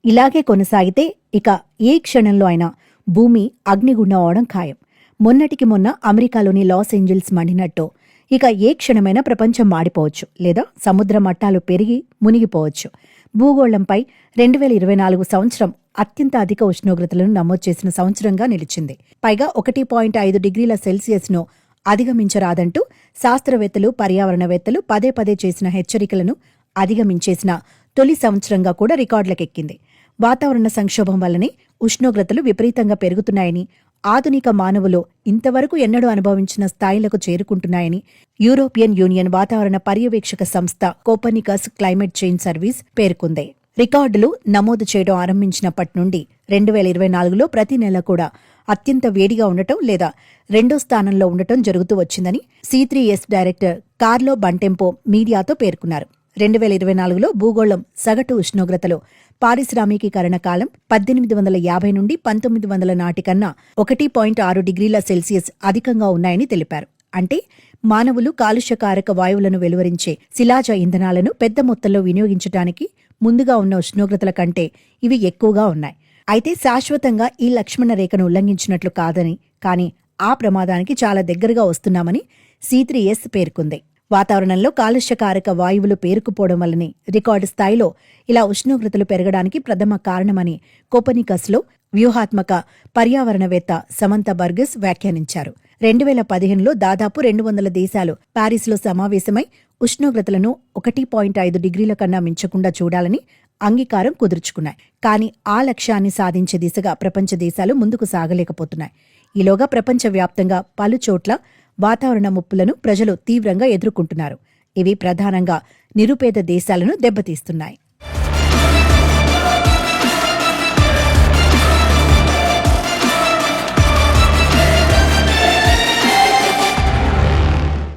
ఇలాగే కొనసాగితే ఇక ఏ క్షణంలో అయినా భూమి అగ్నిగుండం అవడం ఖాయం. మొన్నటికి మొన్న అమెరికాలోని లాస్ ఏంజల్స్ మండినట్టు ఇక ఏ క్షణమైనా ప్రపంచం మాడిపోవచ్చు, లేదా సముద్ర మట్టాలు పెరిగి మునిగిపోవచ్చు. భూగోళంపై 2024 సంవత్సరం అత్యంత అధిక ఉష్ణోగ్రతలను నమోదు చేసిన సంవత్సరంగా నిలిచింది. పైగా 1.5 డిగ్రీల సెల్సియస్ను అధిగమించరాదంటూ శాస్త్రవేత్తలు, పర్యావరణవేత్తలు పదే పదే చేసిన హెచ్చరికలను అధిగమించేసిన తొలి సంవత్సరంగా కూడా రికార్డులకెక్కింది. వాతావరణ సంక్షోభం వల్లనే ఉష్ణోగ్రతలు విపరీతంగా పెరుగుతున్నాయని, ఆధునిక మానవులు ఇంతవరకు ఎన్నడూ అనుభవించిన స్థాయిలకు చేరుకుంటున్నాయని యూరోపియన్ యూనియన్ వాతావరణ పర్యవేక్షక సంస్థ కోపర్నికస్ క్లైమేట్ చేంజ్ సర్వీస్ పేర్కొంది. రికార్డులు నమోదు చేయడం ఆరంభించినప్పటి నుండి 2024లో ప్రతి నెల కూడా అత్యంత వేడిగా ఉండటం లేదా రెండో స్థానంలో ఉండటం జరుగుతూ వచ్చిందని C3S డైరెక్టర్ కార్లో బంటెంపో మీడియాతో పేర్కొన్నారు. 2024లో భూగోళం సగటు ఉష్ణోగ్రతలో పారిశ్రామికీకరణ కాలం 1850 నుండి 1900 నాటికన్నా 1.6 డిగ్రీల సెల్సియస్ అధికంగా ఉన్నాయని తెలిపారు. అంటే మానవులు కాలుష్యకారక వాయువులను వెలువరించే శిలాజ ఇంధనాలను పెద్ద మొత్తంలో వినియోగించడానికి ముందుగా ఉన్న ఉష్ణోగ్రతల కంటే ఇవి ఎక్కువగా ఉన్నాయి. అయితే శాశ్వతంగా ఈ లక్ష్మణ రేఖను ఉల్లంఘించినట్లు కాదని, కానీ ఆ ప్రమాదానికి చాలా దగ్గరగా వస్తున్నామని C3S పేర్కొంది. వాతావరణంలో కాలుష్యకారక వాయువులు పేరుకుపోవడం వల్లనే రికార్డు స్థాయిలో ఇలా ఉష్ణోగ్రతలు పెరగడానికి ప్రథమ కారణమని కోపర్నికస్లో వ్యూహాత్మక పర్యావరణవేత్త సమంత బర్గస్ వ్యాఖ్యానించారు. 2015లో దాదాపు 200 దేశాలు ప్యారిస్లో సమావేశమై ఉష్ణోగ్రతలను 1.5 డిగ్రీల కన్నా మించకుండా చూడాలని అంగీకారం కుదుర్చుకున్నాయి. కానీ ఆ లక్ష్యాన్ని సాధించే దిశగా ప్రపంచ దేశాలు ముందుకు సాగలేకపోతున్నాయి. ఈలోగా ప్రపంచవ్యాప్తంగా పలుచోట్ల వాతావరణ ముప్పులను ప్రజలు తీవ్రంగా ఎదుర్కొంటున్నారు. ఇవి ప్రధానంగా నిరుపేద దేశాలను దెబ్బతీస్తున్నాయి.